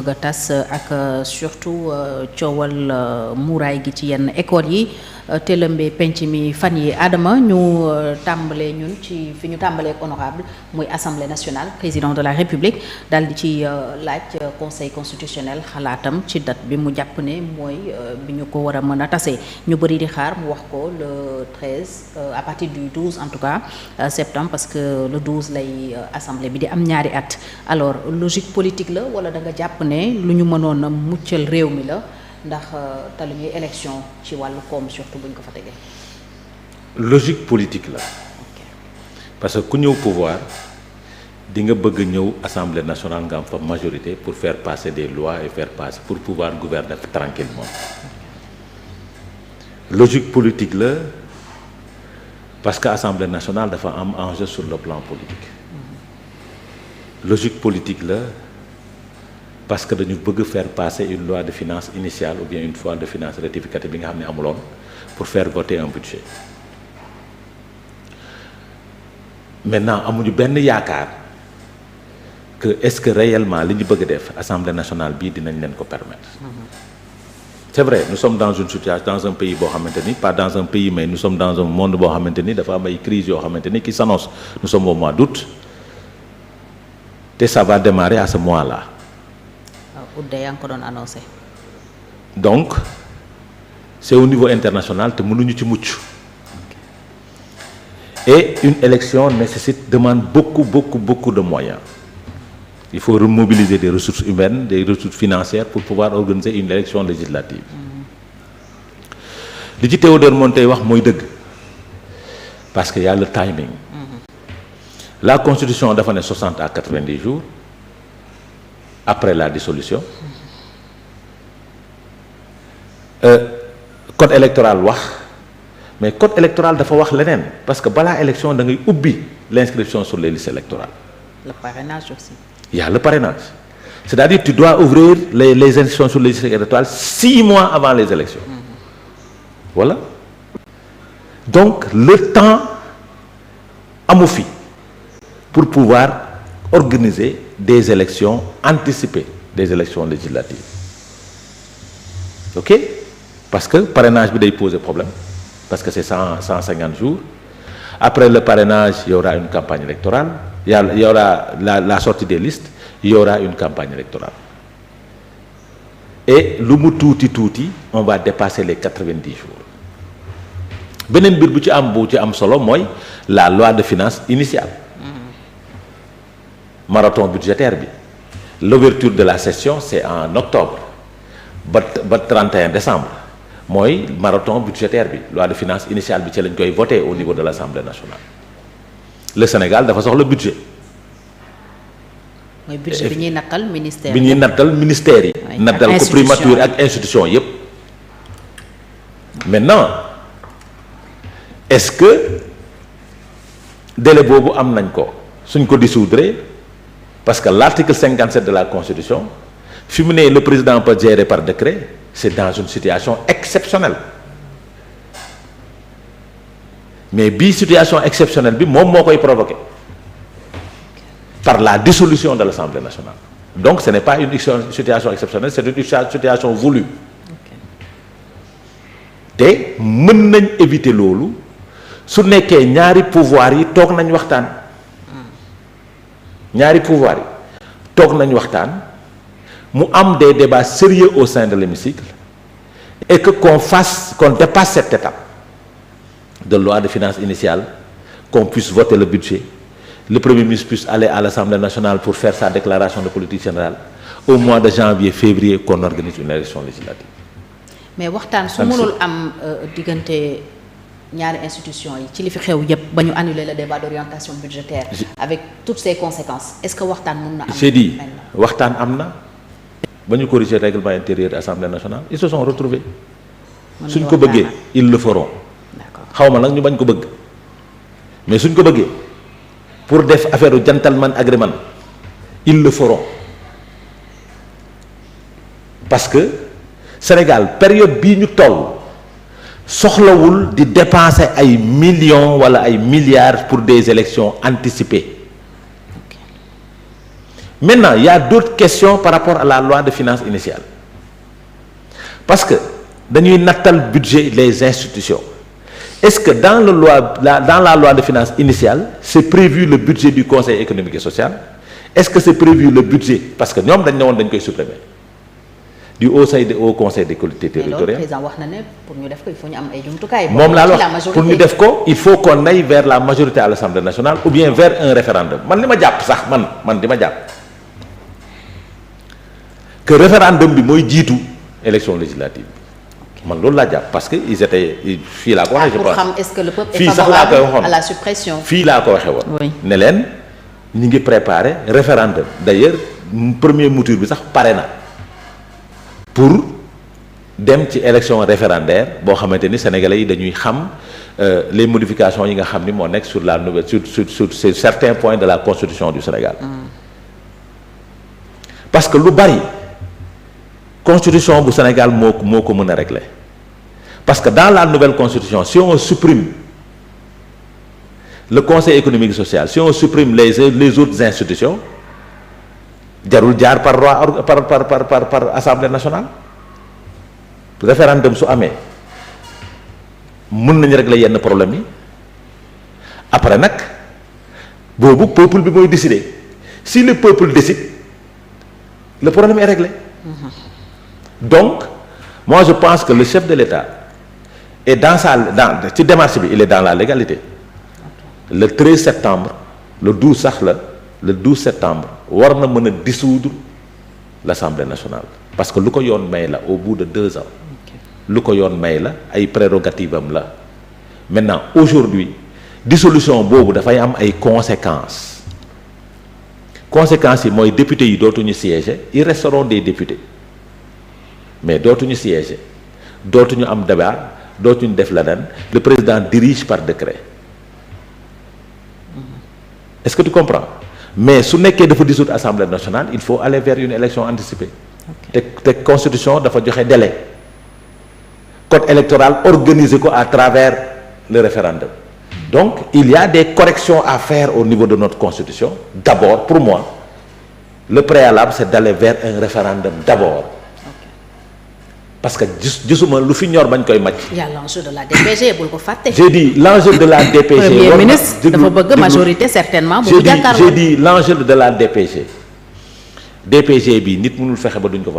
bëgg a tas ak surtout coowal muuraay gi ci yenn école yi te lëmbee penc mi fan yi Adama ñu tàmbalee ñun ci fi ñu tàmbalee ak honorable muy assemblée nationale président de la république daal di ci laaj conseil constitutionnel xalaatam ci date bi mu jàpp ne mooy bi ñu ko war a mën a tasee ñu bëri di xaar mu wax ko le 13 à partir du 12 en tout cas septembre parce que le 12 lay assemblée bi di am ñaari at alors logique politique la wala da nga jàpp ne lu ñu mënoon a muccal réew mi la ndax talu ñuy élection ci wàllu koom surtout buñ ko fa tegee. logique politique la. parce que ku ñëw pouvoir di nga bëgg ñëw assemblée nationale nga am fa majorité pour faire passer des lois et faire passer pour pouvoir gouverner tranquillement logique politique la parce que assemblée nationale dafa am enjeu sur le plan politique logique politique la. parce que dañu bëgg faire passer une loi de finances initiale ou bien une loi de finances rectificative bi nga xam ne amuloon pour faire voter un budget maintenant amuñu benn yaakaar que est-ce que réellement li ñu bëgg def assemblée nationale bii dinañ leen ko permettre. C'est vrai nous sommes dans une situation dans un pays boo xamante ni pas dans un pays mais nous sommes dans un monde boo xamante ni dafa am ay crises yoo xamante ni qui s'annonce nous sommes au mois d'août te ça va démarrer à ce mois-là. yaa ngi ko doon annoncé. donc c'est au niveau international te mënuñu ci mucc et une élection demande beaucoup de moyens il faut remobiliser des ressources humaines des ressources financières pour pouvoir organiser une élection législative li ci Théodore Monteil wax mooy dëgg parce que y a le timing la constitution dafa ne 60 à 90 jours après la dissolution code électoral wax mais code électoral dafa wax leneen parce que balaa élection da ngay ubbi l'inscription sur les listes électorales. Le parrainage aussi. Il y a le parrainage c'est-à-dire tu dois ouvrir les inscriptions sur les listes électorales 6 mois avant les élections. Voilà donc le temps amu fi pour pouvoir organiser des élections anticipées des élections législatives ok parce que parrainage bi day poser problème parce que c'est 150 jours après le parrainage il y aura une campagne électorale il y aura la sortie des listes il y aura une campagne électorale et lu mu tuuti on va dépasser les 90 jours beneen mbir bu ci am solo mooy la loi de finances initiale marathon budgétaire bi l'ouverture de la session c'est en octobre ba 31 décembre mooy marathon budgétaire bi loi de finances initiale bi ci lañ koy voter au niveau de l'Assemblée nationale le Sénégal dafa soxla budget. mooy budget bi ñuy nattal ministère bi ñuy nattal ministères yi. nattal ko primature ak institution yépp maintenant est-ce que délai boobu am nañ ko suñ ko dissoudre parce que l'article 57 de la Constitution fi mu ne le président peut gérer par décret c'est dans une situation exceptionnelle mais bii situation exceptionnelle bi moom moo koy provoquer par la dissolution de l'Assemblée nationale donc ce n'est pas une situation exceptionnelle c'est une situation voulue te mën nañ éviter loolu su nekkee ñaari pouvoir yi toog nañ waxtaan mu am des débats sérieux au sein de l'hémicycle et que qu'on dépasse cette étape de loi de finances initiale qu'on puisse voter le budget le Premier ministre puisse aller à l'Assemblée nationale pour faire sa déclaration de politique générale au mois de janvier février qu'on organise une élection législative. mais waxtaan su mënul am diggante ñaari institutions yi ci li fi xew yépp ba ñu annuler le débat d'orientation budgétaire avec toutes ses conséquences est-ce que waxtaan mën na am. j'ai dit waxtaan am na ba ñu corriger règlement intérieur de l'Assemblée nationale ils se sont retrouvés suñ ko bëggee ils le feront xaw ma nag ñu bañ ko bëgg mais suñ ko bëggee pour def affaire u gentleman agreement ils le feront parce que Sénégal période bii ñu toll soxlawul di dépenser ay millions wala ay milliards pour des élections anticipées Maintenant, il y a d'autres questions par rapport à la loi de finances initiale. Parce que dañuy nattal budget les institutions. Est-ce que dans la loi de finances initiale, c'est prévu le budget du Conseil économique et social? Est-ce que c'est prévu le budget, parce que ñoom dañ ne woon dañ koy supprimer, du Haut Conseil des collectivités territoriales. président wax na ne pour ñu def ko il faut ñu am ay jumtukaay. moom laa wax pour ñu def ko il faut qu'on aille vers la majorité à l'Assemblée nationale ou bien vers un référendum. Man li ma jàpp sax man di ma jàpp que référendum bi mooy jiitu élection législative bi man loolu laa jàpp parce que ils étaient fii laa ko waxee. je pense pour xam est-ce que le peuple est fii sax laa koy favorable waxoon à la suppression. fii laa ko waxee woon. oui ne leen ñu ngi préparer référendum d'ailleurs premier mouture bi sax pare na pour dem ci élection référendaire boo xamante ni sénégalais yi dañuy xam les modifications yi nga xam ni moo nekk sur la nouvelle sur certains points de la constitution du Sénégal. Parce que lu bari constitution bu Sénégal moo ko mën a régler parce que dans la nouvelle constitution si on supprime le conseil économique et social, si on supprime les autres institutions jarul jaar par loi par assemblée nationale. Référendum su amee mën nañu régler yenn problème yi après nag boobu peuple bi mooy décider. Si le peuple décide, le problème est réglé. Donc moi je pense que le chef de l'État est ci démarche bi il est dans la légalité. Le 13 septembre le 12 sax la le 12 septembre war na mën a dissoudre l'Assemblée nationale parce que lu ko yoon may la au bout de 2 ans lu ko yoon may la ay prérogatives am la. Maintenant aujourd'hui dissolution boobu dafay am ay conséquences yi mooy députés yi dootuñu siéger ils resteront des députés mais dootuñu siéger dootuñu am débat dootuñu def leneen le président dirige par décret. Est-ce que tu comprends? Mais su nekkee dafa dissoudre Assemblée nationale il faut aller vers une élection anticipée. te constitution dafa joxe délai. Code électoral organisé ko à travers le référendum. Donc il y a des corrections à faire au niveau de notre constitution. D'abord pour moi le préalable c'est d'aller vers un référendum d'abord. Parce que gisuma lu fi ñor bañ koy màcc. Il y a l'enjeu de la DPG bul ko fàtte. J'ai dit l'enjeu de la DPG. Premier ministre dafa bëgg majorité certainement. bu j'ai dit l'enjeu de la DPG. DPG bi nit mënul fexe ba duñ ko fa